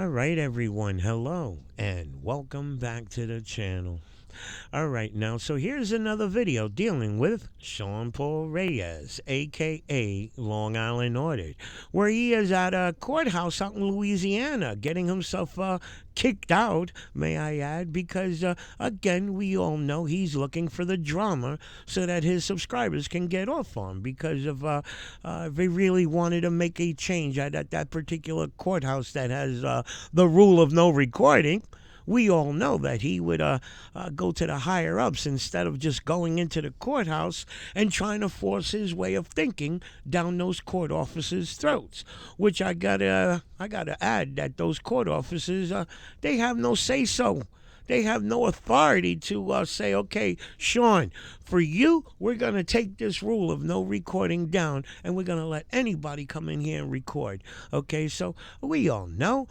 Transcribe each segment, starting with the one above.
All right, everyone. Hello and welcome back to the channel. All right, now, so here's another video dealing with Sean Paul Reyes, a.k.a. Long Island Audit, where he is at a courthouse out in Louisiana getting himself kicked out, may I add, because, again, we all know he's looking for the drama so that his subscribers can get off on because of they really wanted to make a change at that particular courthouse that has the rule of no recording. We all know that he would go to the higher ups instead of just going into the courthouse and trying to force his way of thinking down those court officers' throats. Which I gotta add that those court officers they have no say so. They have no authority to say, okay, Sean, for you, we're going to take this rule of no recording down, and we're going to let anybody come in here and record. Okay, so we all know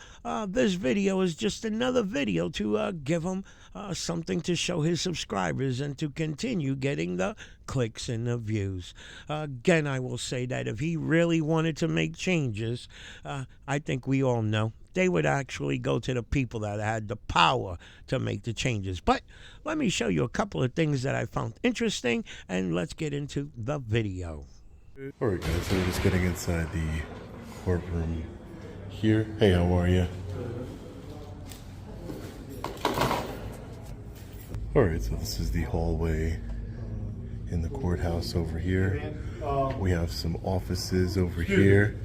this video is just another video to give him something to show his subscribers and to continue getting the clicks and the views. Again, I will say that if he really wanted to make changes, I think we all know they would actually go to the people that had the power to make the changes. But let me show you a couple of things that I found interesting, and let's get into the video. All right, guys, so we're just getting inside the courtroom here. Hey, how are you? All right, so this is the hallway in the courthouse over here. We have some offices over here.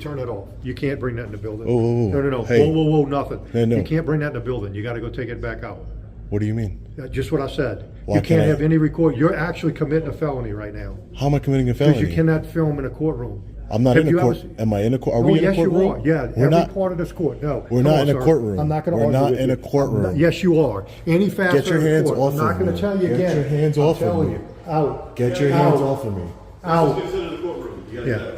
Turn it off. You can't bring that in the building. Oh, no. Hey. Whoa, nothing. No. You can't bring that in the building. You got to go take it back out. What do you mean? Just what I said. Why you can't can't I? have any record. You're actually committing a felony right now. How am I committing a felony? Because you cannot film in a courtroom. I'm not Have in a you court. ever- Am I in a court? Are Oh, we in yes, a courtroom? you are. Yeah, We're every not. part of this court. No. We're Come not on, in a sir. courtroom. I'm not going to We're argue not with in you. a courtroom. Yes, you are. Any faster Get your in hands court. off I'm not of going me. to tell you Get again. your hands I'm off of telling me. you. Out. Get your hands off of me. Out.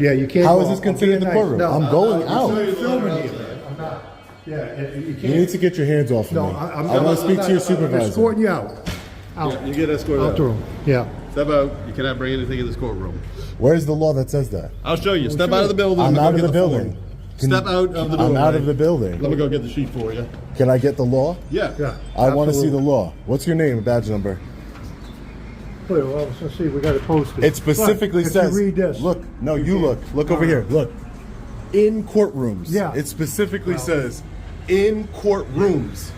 Yeah, you can't. How go is this out. considered the Nice. courtroom? No, I'm going you're out. filming here, man. I'm not. Yeah, you can't. You need to get your hands off of No, me. I'm I want to speak to your supervisor. Escorting you out. Out. You get escorted Out out. the room. Yeah. Step out. You cannot bring anything in this courtroom. Where's the law that says that? I'll show you. Step out of the building. I'm Go out of get the building. form. Step out of the doorway. I'm out of the building. Let me go get the sheet for you. Can I get the law? Yeah. I want to see the absolutely. law. What's your name and badge number? Wait, well, let's see. We got it posted. It specifically But if says. You read this. Look, no, you look. Look over here. Look. In courtrooms. Yeah. It specifically says in courtrooms.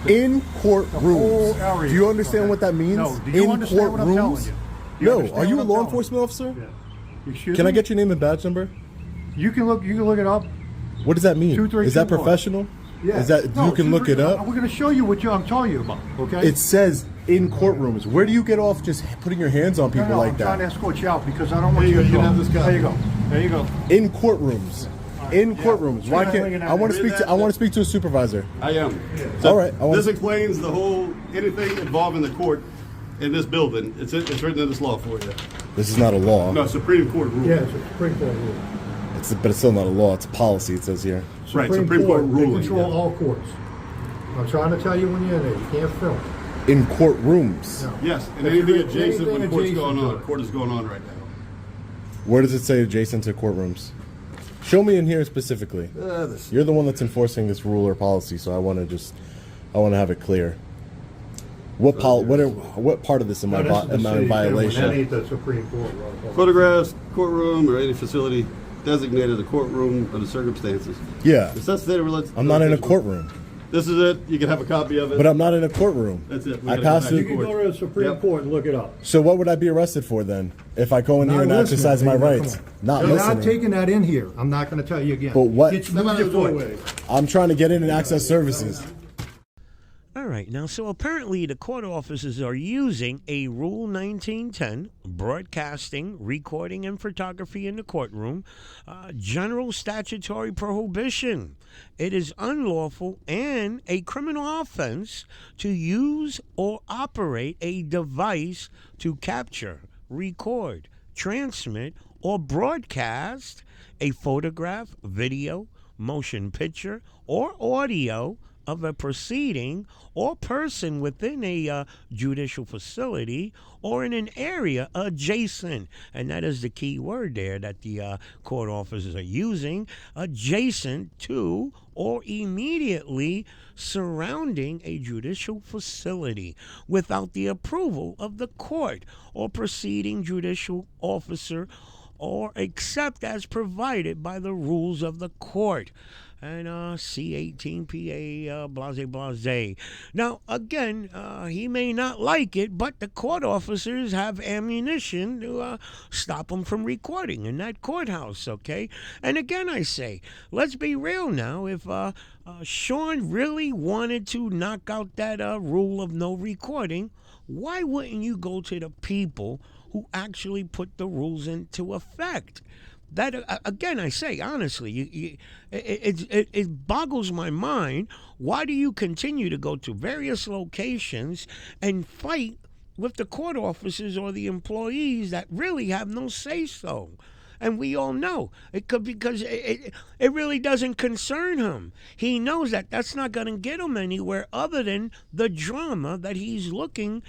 In whole courtrooms. area. Do you understand Okay. what that means? No. Do you in understand what I'm telling courtrooms? you? Do you No. understand Are you what a I'm law telling enforcement officer? Yeah. Excuse Can I me? get your name and badge number? You can look. You can look it up. What does that mean? 2321. Is that professional? Yeah. Is that No, you can look it up? We're going to show you what I'm telling you about. Okay. It says in courtrooms. Where do you get off just putting your hands on people no, like I'm trying to that? escort you out because I don't want There you you to go. You go. can have this There copy. you go. There you go. In courtrooms. In courtrooms. Why can't I want to speak to I want to speak to a supervisor. I am. All right, I want- This explains the whole anything involving the court in this building. It's written in this law for you. This is not a law. No, Supreme Court rule. Yeah, it's a Supreme Court rule. But it's still not a law. It's a policy. It says here. Right, Supreme Court They ruling. control Yeah. all courts. I'm trying to tell you when you're in there. You can't film. In courtrooms. No. Yes, and If anything you- adjacent when anything court's adjacent going to on. it. Court is going on right now. Where does it say adjacent to courtrooms? Show me in here specifically. You're the one that's enforcing this rule or policy, so I want to have it clear. What part of this am I No, this is the in city. That violation? ain't the Supreme Court. Right? Photographs, courtroom, or any facility designated a courtroom under circumstances. Yeah, Necessitated relates. I'm not in a courtroom, This is it. You can have a copy of it. but I'm not in a courtroom. That's it. We I gotta passed go back You it. can go to the Supreme Yep. Court and look it up. So what would I be arrested for then if I go in here and Not listening, exercise my baby. rights? Come on. Not You're listening. not taking that in here. I'm not going to tell you again. But what- It's Step out your of the foot. doorway. I'm trying to get in and access services. All right, now, so apparently the court officers are using a Rule 1910, broadcasting, recording, and photography in the courtroom, general statutory prohibition. It is unlawful and a criminal offense to use or operate a device to capture, record, transmit, or broadcast a photograph, video, motion picture, or audio of a proceeding or person within a judicial facility or in an area adjacent. And that is the key word there that the court officers are using, adjacent to or immediately surrounding a judicial facility without the approval of the court or preceding judicial officer, or except as provided by the rules of the court. And C18PA, blase blase. Now, again, he may not like it, but the court officers have ammunition to stop him from recording in that courthouse, okay? And again, I say, let's be real now. If Sean really wanted to knock out that rule of no recording, why wouldn't you go to the people who actually put the rules into effect? That again, I say honestly, it boggles my mind. Why do you continue to go to various locations and fight with the court officers or the employees that really have no say so? And we all know it could, because it really doesn't concern him. He knows that that's not going to get him anywhere other than the drama that he's looking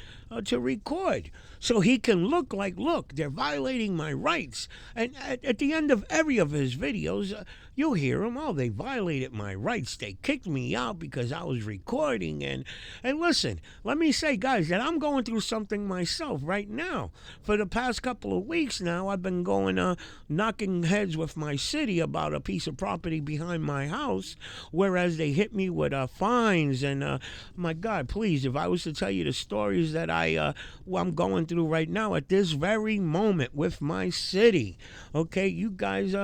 to record. So he can look like, look, they're violating my rights. And at the end of every of his videos, you'll hear him, oh, they violated my rights. They kicked me out because I was recording. And listen, let me say, guys, that I'm going through something myself right now. For the past couple of weeks now, I've been going knocking heads with my city about a piece of property behind my house, whereas they hit me with fines. And my God, please, if I was to tell you the stories that I'm going through right now at this very moment with my city, okay, you guys,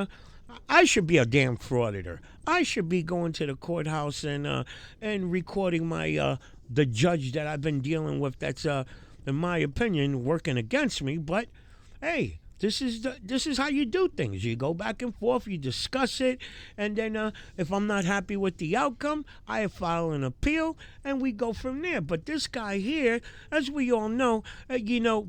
I should be a damn frauditor. I should be going to the courthouse and recording my the judge that I've been dealing with. That's in my opinion working against me. But hey, this is how you do things. You go back and forth, you discuss it, and then if I'm not happy with the outcome, I file an appeal, and we go from there. But this guy here, as we all know,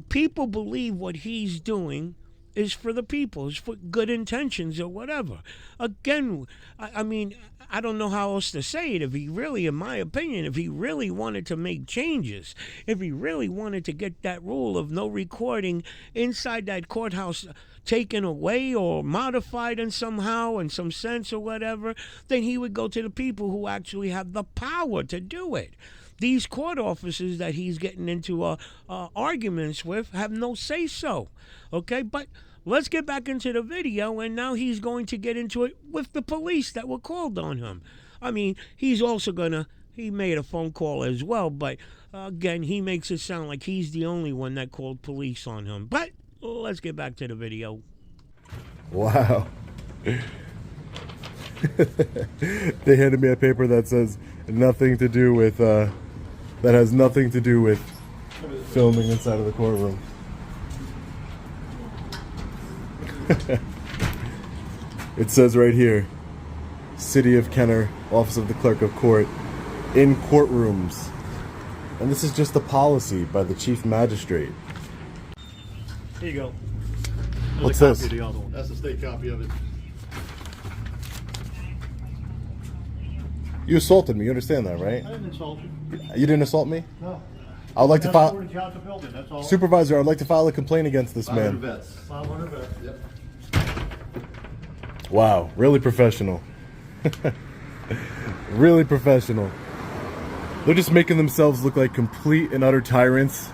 people believe what he's doing is for the people, is for good intentions or whatever. Again, I mean, I don't know how else to say it. If he really, in my opinion, if he really wanted to make changes, if he really wanted to get that rule of no recording inside that courthouse taken away or modified in somehow, in some sense or whatever, then he would go to the people who actually have the power to do it. These court officers that he's getting into arguments with have no say-so, okay? But let's get back into the video, and now he's going to get into it with the police that were called on him. I mean, he's also he made a phone call as well, but again, he makes it sound like he's the only one that called police on him. But let's get back to the video. Wow. They handed me a paper that says nothing to do with, that has nothing to do with filming inside of the courtroom. It says right here, City of Kenner, Office of the Clerk of Court, in courtrooms. And this is just a policy by the Chief Magistrate. Here you go. What's this? The other one. That's the state copy of it. You assaulted me, you understand that, right? I didn't insult you. You didn't assault me? No. I would like to file... The building, that's all. Supervisor, I'd like to file a complaint against this man. Vets. 500 vets. Yep. Wow, really professional. Really professional. They're just making themselves look like complete and utter tyrants.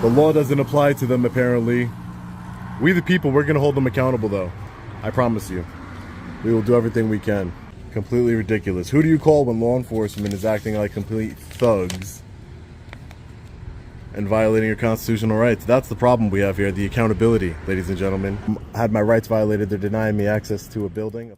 The law doesn't apply to them, apparently. We the people, we're going to hold them accountable, though. I promise you. We will do everything we can. Completely ridiculous. Who do you call when law enforcement is acting like complete thugs and violating your constitutional rights? That's the problem we have here, the accountability, ladies and gentlemen. I had my rights violated. They're denying me access to a building.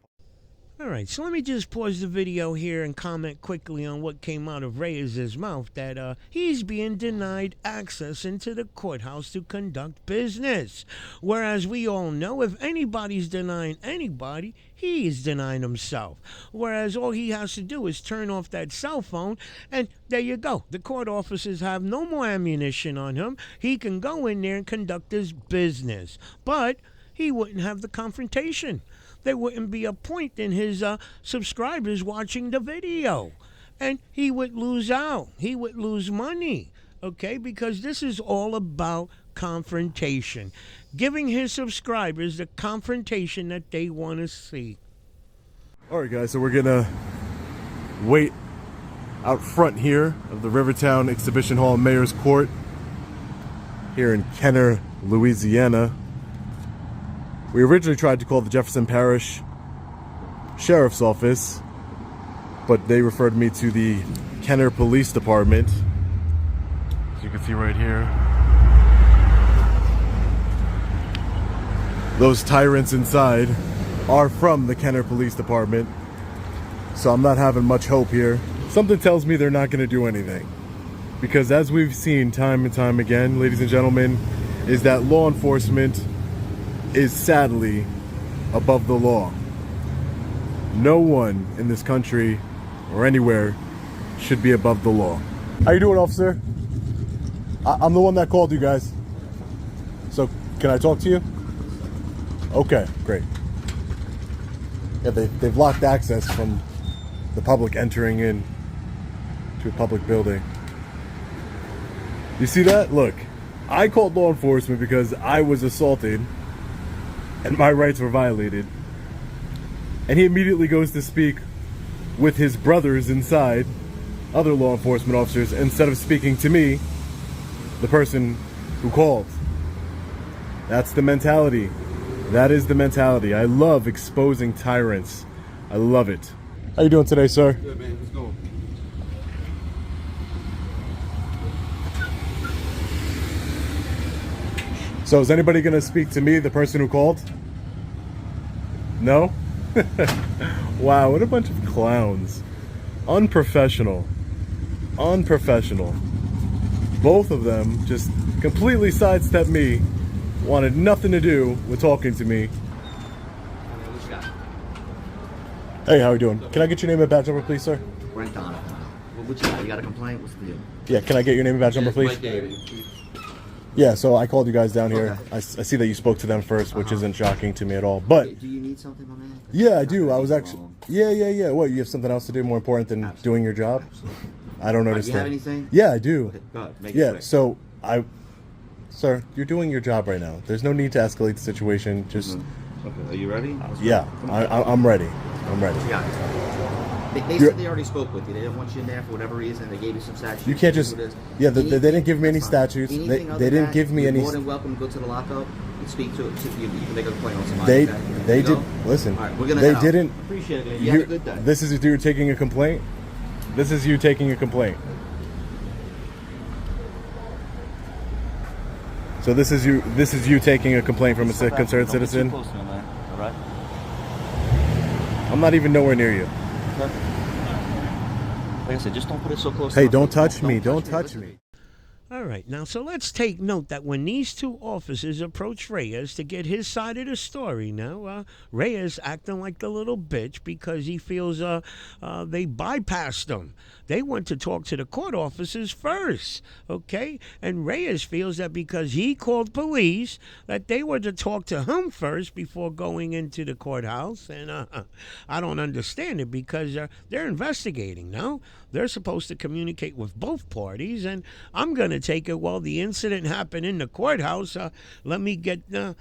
All right, so let me just pause the video here and comment quickly on what came out of Reyes' mouth, that he's being denied access into the courthouse to conduct business. Whereas we all know if anybody's denying anybody, he is denying himself. Whereas all he has to do is turn off that cell phone, and there you go. The court officers have no more ammunition on him. He can go in there and conduct his business. But he wouldn't have the confrontation. there wouldn't be a point in his subscribers watching the video. And he would lose out. He would lose money, okay? Because this is all about confrontation. Giving his subscribers the confrontation that they want to see. All right, guys, so we're gonna wait out front here of the Rivertown Exhibition Hall Mayor's Court here in Kenner, Louisiana. We originally tried to call the Jefferson Parish Sheriff's Office, but they referred me to the Kenner Police Department. As you can see right here, those tyrants inside are from the Kenner Police Department, so I'm not having much hope here. Something tells me they're not going to do anything, because as we've seen time and time again, ladies and gentlemen, is that law enforcement is sadly above the law. No one in this country or anywhere should be above the law. How you doing, officer? I'm the one that called you guys. So can I talk to you? Okay, great. Yeah, they've locked access from the public entering in to a public building. You see that? Look, I called law enforcement because I was assaulted and my rights were violated. And he immediately goes to speak with his brothers inside, other law enforcement officers, instead of speaking to me, the person who called. That's the mentality. That is the mentality. I love exposing tyrants. I love it. How you doing today, sir? Good, man. Let's go. So is anybody gonna speak to me, the person who called? No? Wow, what a bunch of clowns. Unprofessional. Unprofessional. Both of them just completely sidestepped me, wanted nothing to do with talking to me. Hey, how are you doing? Can I get your name and badge number, please, sir? Brent Donovan. What you got? You got a complaint? What's the deal? Yeah, can I get your name and badge number, please? Yeah, so I called you guys down here. Okay. I see that you spoke to them first, which isn't shocking to me at all. But Do you need something, my man? yeah, I do. I was actually yeah. What, you have something else to do more important than doing your job? I don't understand. You have anything? Yeah, I do. Okay, go ahead. Make it Yeah, quick. so sir, you're doing your job right now. There's no need to escalate the situation. Just Okay, are you ready? yeah, I'm ready. I'm ready. Yeah. They You're- said they already spoke with you. They didn't want you in there for whatever reason. They gave you some statutes. You can't just yeah. They didn't give me any That's fine. statutes. Anything They other didn't than give me you're any. More than welcome to go to the lockup and speak to you. You can make a complaint on somebody. They okay? they You did know? listen. All right, we're gonna They head out. didn't. Appreciate it. You have a good day. This is you taking a complaint. This is you taking a complaint. So this is you. This is you taking a complaint from a Step back. concerned Don't get too citizen. close to me, man. All right. I'm not even nowhere near you. Okay. Like I said, just don't put it so close. Hey, to don't touch me. Don't touch Listen. me. All right, now, so let's take note that when these two officers approach Reyes to get his side of the story now, Reyes acting like the little bitch because he feels they bypassed him. They went to talk to the court officers first, okay? And Reyes feels that because he called police, that they were to talk to him first before going into the courthouse. And I don't understand it because they're investigating, no? They're supposed to communicate with both parties, and I'm going to take it, well, the incident happened in the courthouse. Let me get their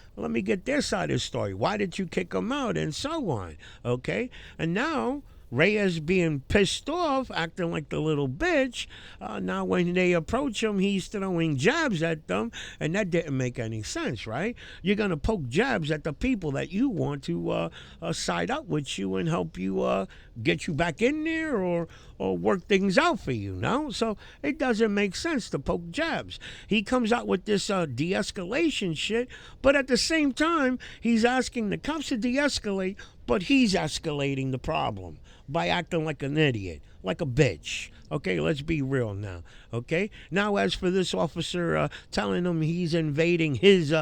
side of the story. Why did you kick them out? And so on, okay? And now Reyes being pissed off, acting like the little bitch. Now when they approach him, he's throwing jabs at them, and that didn't make any sense, right? You're going to poke jabs at the people that you want to side up with you and help you get you back in there or work things out for you, no? So it doesn't make sense to poke jabs. He comes out with this de-escalation shit, but at the same time, he's asking the cops to de-escalate, but he's escalating the problem by acting like an idiot, like a bitch. Okay, let's be real now. Okay, now as for this officer telling him he's invading his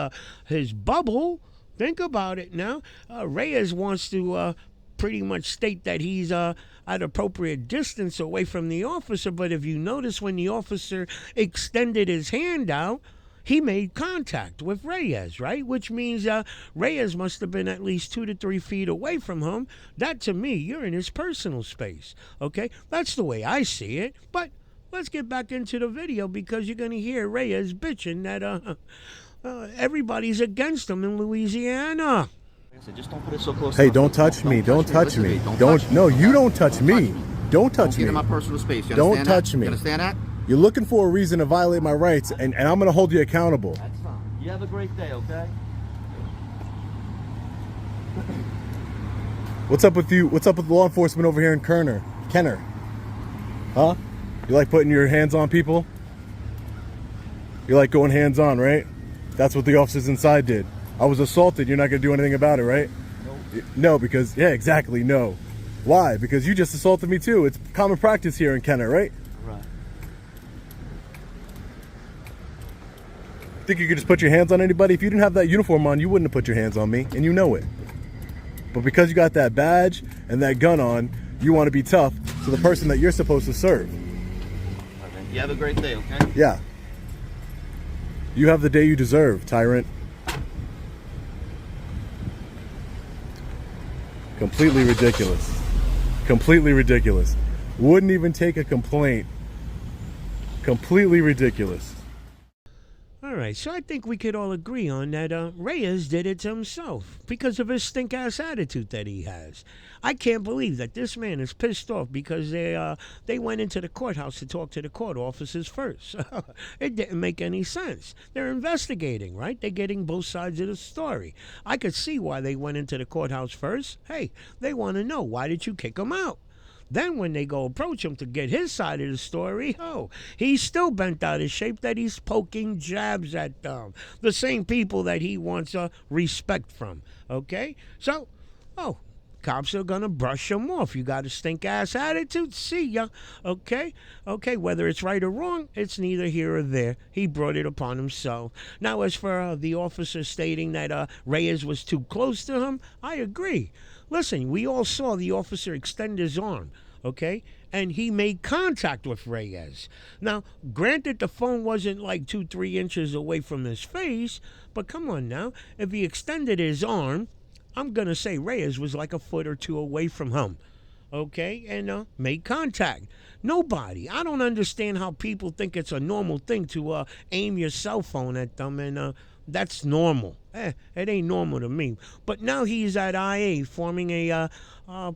bubble, think about it now. Reyes wants to pretty much state that he's at appropriate distance away from the officer, but if you notice when the officer extended his hand out, he made contact with Reyes, right? Which means Reyes must have been at least 2 to 3 feet away from him. That, to me, you're in his personal space, okay? That's the way I see it. But let's get back into the video, because you're going to hear Reyes bitching that everybody's against him in Louisiana. So just don't put it so close. Hey, don't touch me. Don't touch me. Don't. No, you don't touch me. Don't touch me. Get in my personal space. You Don't understand touch that? me. You understand that? You're looking for a reason to violate my rights, and I'm going to hold you accountable. That's fine. You have a great day, okay? What's up with you? What's up with law enforcement over here in Kenner? Huh? You like putting your hands on people? You like going hands on, right? That's what the officers inside did. I was assaulted. You're not going to do anything about it, right? No, because, yeah, exactly, no. Why? Because you just assaulted me too. It's common practice here in Kenner, right? Right. Think you could just put your hands on anybody? If you didn't have that uniform on, you wouldn't have put your hands on me, and you know it. But because you got that badge and that gun on, you want to be tough to the person that you're supposed to serve. You have a great day, okay? Yeah. You have the day you deserve, tyrant. Completely ridiculous. Completely ridiculous. Wouldn't even take a complaint. Completely ridiculous. All right, so I think we could all agree on that Reyes did it to himself because of his stink-ass attitude that he has. I can't believe that this man is pissed off because they went into the courthouse to talk to the court officers first. It didn't make any sense. They're investigating, right? They're getting both sides of the story. I could see why they went into the courthouse first. Hey, they want to know, why did you kick him out? Then when they go approach him to get his side of the story, he's still bent out of shape that he's poking jabs at the same people that he wants respect from, okay? So, cops are going to brush him off. You got a stink-ass attitude? See ya, okay? Okay, whether it's right or wrong, it's neither here or there. He brought it upon himself. Now, as for the officer stating that Reyes was too close to him, I agree. Listen, we all saw the officer extend his arm, okay? And he made contact with Reyes. Now, granted, the phone wasn't like 2-3 inches away from his face, but come on now. If he extended his arm, I'm going to say Reyes was like a foot or two away from him, okay? And made contact. Nobody. I don't understand how people think it's a normal thing to aim your cell phone at them, and that's normal. It ain't normal to me. But now he's at IA forming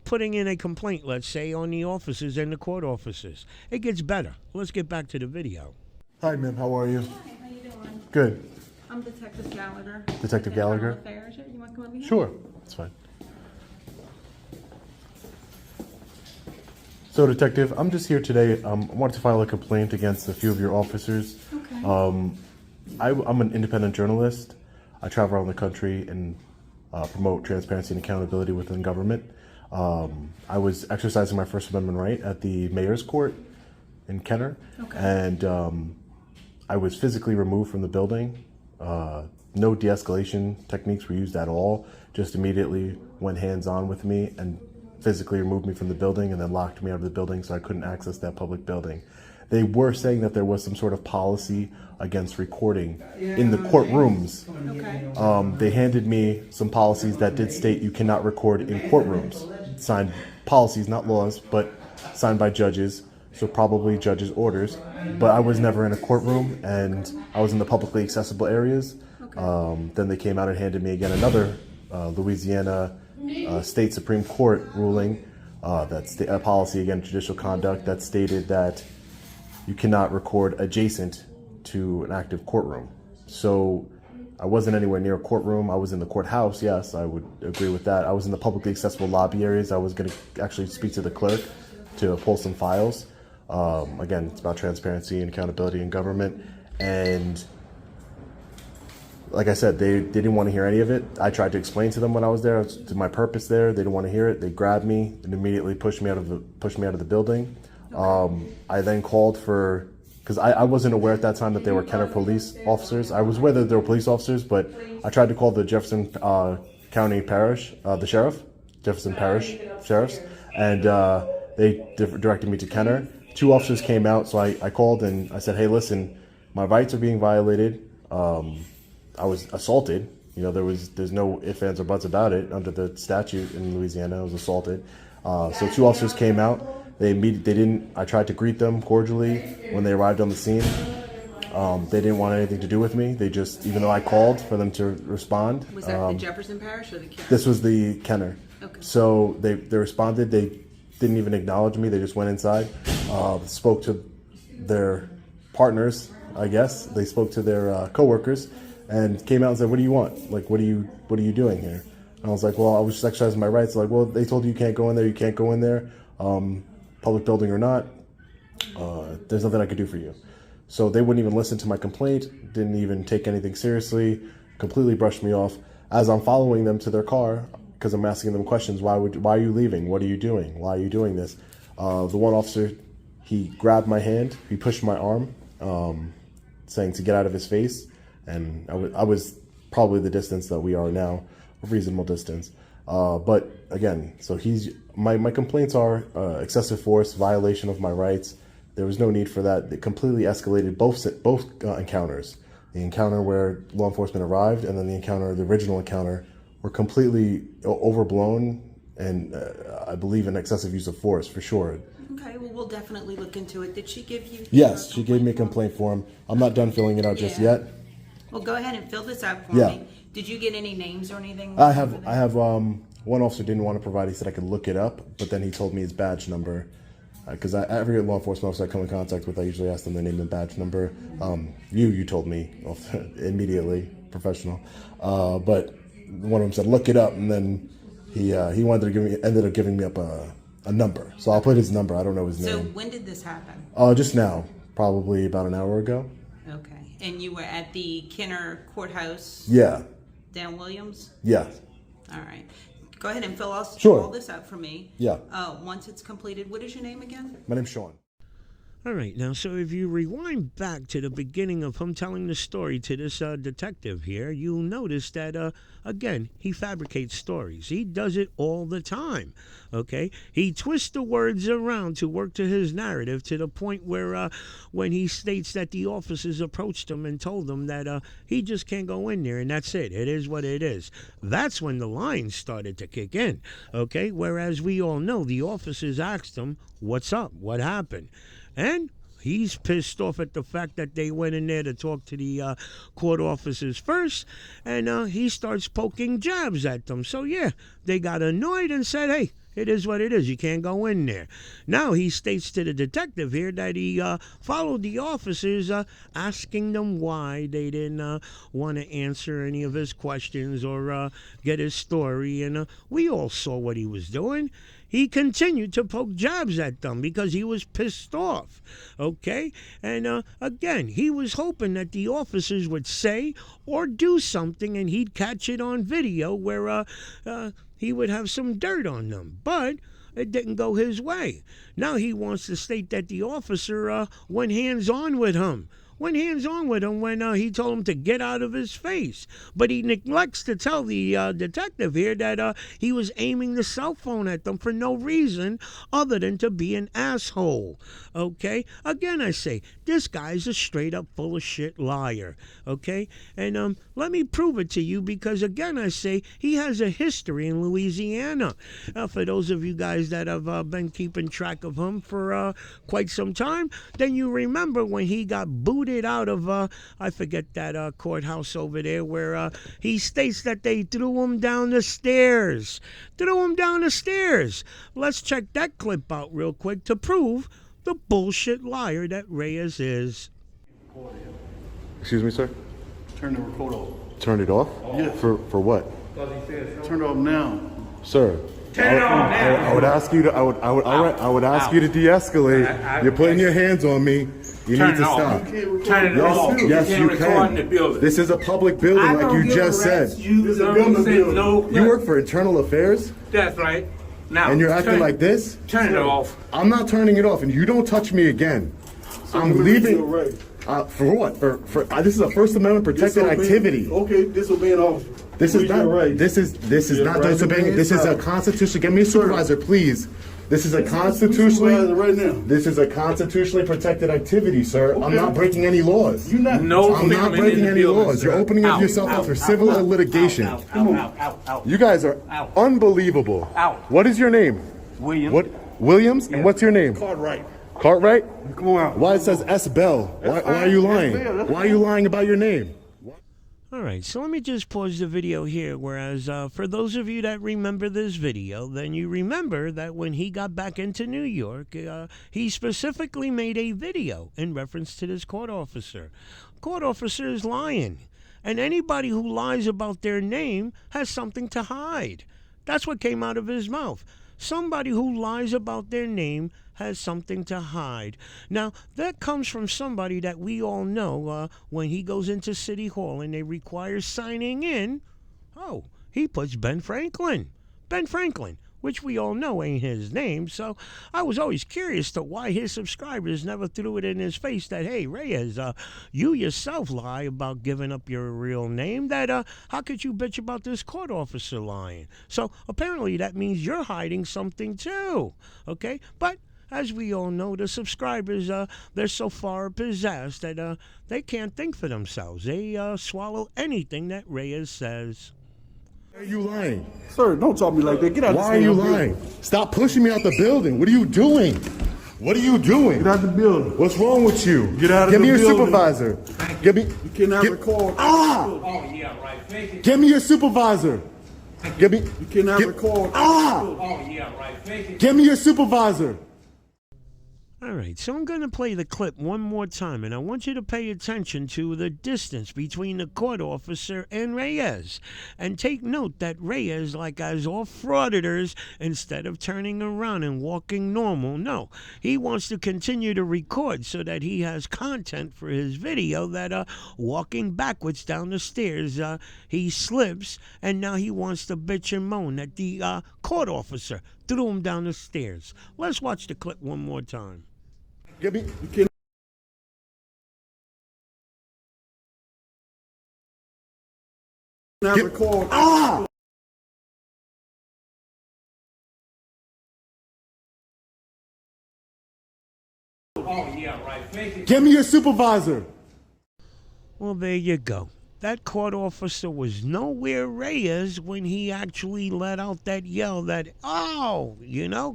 putting in a complaint, let's say, on the officers and the court officers. It gets better. Let's get back to the video. Hi, ma'am. How are you? Hi, how you doing? Good. I'm Detective Gallagher. Detective Gallagher? Affairs. You want to come over here? Sure. That's fine. So, Detective, I'm just here today. I wanted to file a complaint against a few of your officers. Okay. I'm an independent journalist. I travel around the country and promote transparency and accountability within government. I was exercising my First Amendment right at the mayor's court in Kenner, and I was physically removed from the building. No de-escalation techniques were used at all. Just immediately went hands-on with me and physically removed me from the building and then locked me out of the building so I couldn't access that public building. They were saying that there was some sort of policy against recording in the courtrooms. Okay. They handed me some policies that did state you cannot record in courtrooms. Signed policies, not laws, but signed by judges, so probably judges' orders. But I was never in a courtroom, and I was in the publicly accessible areas. Then they came out and handed me again another Louisiana State Supreme Court ruling, that's a policy against judicial conduct that stated that you cannot record adjacent to an active courtroom. So I wasn't anywhere near a courtroom. I was in the courthouse, yes, I would agree with that. I was in the publicly accessible lobby areas. I was going to actually speak to the clerk to pull some files. Again, it's about transparency and accountability in government. And like I said, they didn't want to hear any of it. I tried to explain to them when I was there, to my purpose there. They didn't want to hear it. They grabbed me and immediately pushed me out of the building. I then called for, because I wasn't aware at that time that they were Kenner police officers. I was aware that they were police officers, but I tried to call the Jefferson County Parish, the sheriff, Jefferson Parish sheriffs, and they directed me to Kenner. 2 officers came out, so I called and I said, hey, listen, my rights are being violated. I was assaulted. You know, there's no ifs, ands, or buts about it. Under the statute in Louisiana, I was assaulted. So 2 officers came out. I tried to greet them cordially when they arrived on the scene. They didn't want anything to do with me. They just, even though I called for them to respond. Was that the Jefferson Parish or the Kenner? This was the Kenner. Okay. So they responded. They didn't even acknowledge me. They just went inside, spoke to their partners, I guess. They spoke to their coworkers and came out and said, "What do you want? Like, what are you doing here?" And I was like, "Well, I was just exercising my rights." Like, "Well, they told you can't go in there. You can't go in there, public building or not. There's nothing I could do for you." So they wouldn't even listen to my complaint. Didn't even take anything seriously. Completely brushed me off. As I'm following them to their car, because I'm asking them questions. Why are you leaving? What are you doing? Why are you doing this? The one officer, he grabbed my hand. He pushed my arm, saying to get out of his face. And I was probably the distance that we are now, a reasonable distance. But again, so my complaints are excessive force, violation of my rights. There was no need for that. It completely escalated both encounters. The encounter where law enforcement arrived, and then the original encounter, were completely overblown, and I believe in excessive use of force for sure. Okay, well, we'll definitely look into it. Did she give you? Yes, she gave me a complaint form. I'm not done filling it out just yet. Well, go ahead and fill this out for Yeah. me. Did you get any names or anything? I have one officer didn't want to provide. He said I could look it up, but then he told me his badge number. Because every law enforcement officer I come in contact with, I usually ask them their name and badge number. You told me immediately, professional. But one of them said, "Look it up," and then he ended up giving me up a number. So I'll put his number. I don't know his So name. when did this happen? Just now, probably about an hour ago. Okay, and you were at the Kenner Courthouse? Yeah. Dan Williams? Yeah. All right. Go ahead and fill Sure. all this out for me. Yeah. Once it's completed, what is your name again? My name's Sean. All right, now, so if you rewind back to the beginning of him telling the story to this detective here, you'll notice that, again, he fabricates stories. He does it all the time, okay? He twists the words around to work to his narrative to the point where when he states that the officers approached him and told him that he just can't go in there, and that's it. It is what it is. That's when the lines started to kick in, okay? Whereas we all know the officers asked him, "What's up? What happened?" And he's pissed off at the fact that they went in there to talk to the court officers first, and he starts poking jabs at them. So, yeah, they got annoyed and said, "Hey, it is what it is. You can't go in there." Now he states to the detective here that he followed the officers, asking them why they didn't want to answer any of his questions or get his story. And we all saw what he was doing. He continued to poke jabs at them because he was pissed off, okay? And again, he was hoping that the officers would say or do something and he'd catch it on video where he would have some dirt on them. But it didn't go his way. Now he wants to state that the officer went hands-on with him. When he told him to get out of his face. But he neglects to tell the detective here that he was aiming the cell phone at them for no reason other than to be an asshole. Okay? Again, I say, this guy's a straight-up full of shit liar. Okay? And let me prove it to you because, again, I say, he has a history in Louisiana. For those of you guys that have been keeping track of him for quite some time, then you remember when he got booted out of, I forget that courthouse over there where he states that they threw him down the stairs. Let's check that clip out real quick to prove the bullshit liar that Reyes is. Excuse me, sir? Turn the record off. Turn it off? Yeah. For what? Turn it off now. Sir, I would ask you to I would ask you to de-escalate. You're putting your hands on me. You need to stop. Turn it off. Yes, you record in the can. building. This is a public building, like you just said. You work for internal affairs, That's right. Now, and you're acting like this? Turn it off. I'm not turning it off, and you don't touch me again. I'm leaving. For what? For this is a First Amendment protected activity. Okay, disobey an officer. This is not. This is not disobeying. This is a constitution. Get me a supervisor, please. This is a constitutionally protected activity, sir. Okay. I'm not breaking any laws. I'm not breaking any laws. You're opening up yourself up for civil litigation. You guys are unbelievable. What is your name? William. What? Williams? Yeah. And what's your name? Cartwright. Cartwright? Come on out. Why it says S. Bell? Why are you lying? Why are you lying about your name? All right, so let me just pause the video here, whereas for those of you that remember this video, then you remember that when he got back into New York, he specifically made a video in reference to this court officer. Court officer is lying, and anybody who lies about their name has something to hide. That's what came out of his mouth. Somebody who lies about their name has something to hide. Now, that comes from somebody that we all know when he goes into City Hall and they require signing in. Oh, he puts Ben Franklin. Ben Franklin, which we all know ain't his name. So I was always curious to why his subscribers never threw it in his face that, hey, Reyes, you yourself lie about giving up your real name. That how could you bitch about this court officer lying? So apparently that means you're hiding something too. Okay, but as we all know, the subscribers, they're so far possessed that they can't think for themselves. They swallow anything that Reyes says. Why are you lying? Sir, don't talk to me like that. Get out of the Why are you lying? Stop pushing me out the building. What are you doing? What are you doing? Get out the building. What's wrong with you? Get out of Give the me your building. supervisor. Give me. You cannot record. Oh, yeah, right. Fake it. Give me your supervisor. Give me. You cannot record. Oh, yeah, right. Fake it. Give me your supervisor. All right, so I'm going to play the clip one more time, and I want you to pay attention to the distance between the court officer and Reyes. And take note that Reyes, like as all frauditors, instead of turning around and walking normal, no, he wants to continue to record so that he has content for his video that walking backwards down the stairs, he slips, and now he wants to bitch and moan that the court officer threw him down the stairs. Let's watch the clip one more time. Give me. You cannot record. Oh, yeah, right. Fake it. Give me your supervisor. Well, there you go. That court officer was nowhere Reyes when he actually let out that yell that, oh,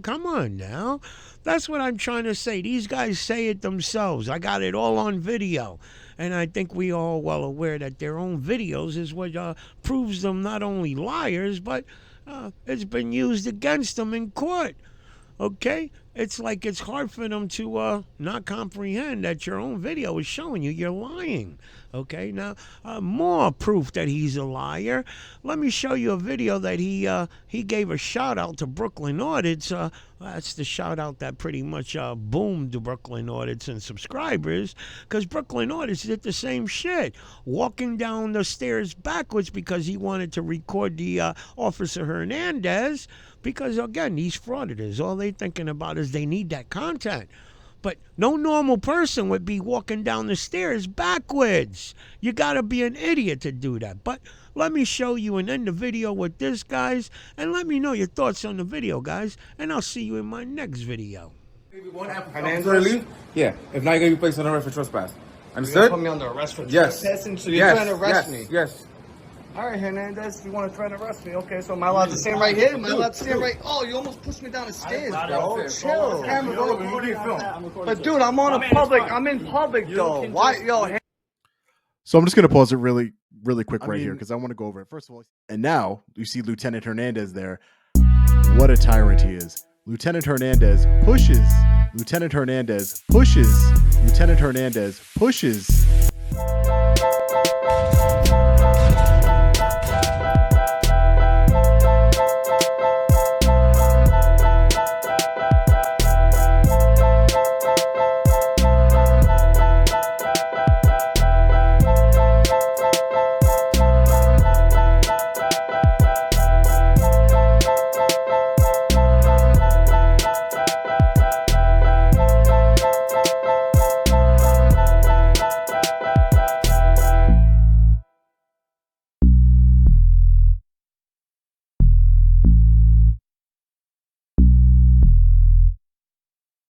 come on now. That's what I'm trying to say. These guys say it themselves. I got it all on video. And I think we all well aware that their own videos is what proves them not only liars, but it's been used against them in court. Okay? It's like it's hard for them to not comprehend that your own video is showing you you're lying. Okay, now more proof that he's a liar. Let me show you a video that he gave a shout out to Brooklyn Audits. That's the shout out that pretty much boomed the Brooklyn Audits and subscribers, because Brooklyn Audits did the same shit, walking down the stairs backwards because he wanted to record the Officer Hernandez. Because again, these frauditors, all they thinking about is they need that content. But no normal person would be walking down the stairs backwards. You got to be an idiot to do that. But let me show you and end the video with this, guys. And let me know your thoughts on the video, guys. And I'll see you in my next video. Hernandez? Yeah. If not, you're going to be placed on arrest for trespass. Understood? You're gonna put me under arrest for trespassing? So you're trying to arrest me? Yes. All right, Hernandez, you want to try to arrest me? Okay, so am I allowed to stand right here? Am I allowed to stand right? Oh, you almost pushed me down the stairs, bro. Chill. But dude, I'm on a public. I'm in public though. Why, yo? So I'm just going to pause it really quick here because I want to go over it. First of all, and now you see Lieutenant Hernandez there. What a tyrant he is. Lieutenant Hernandez pushes. Lieutenant Hernandez pushes. Lieutenant Hernandez pushes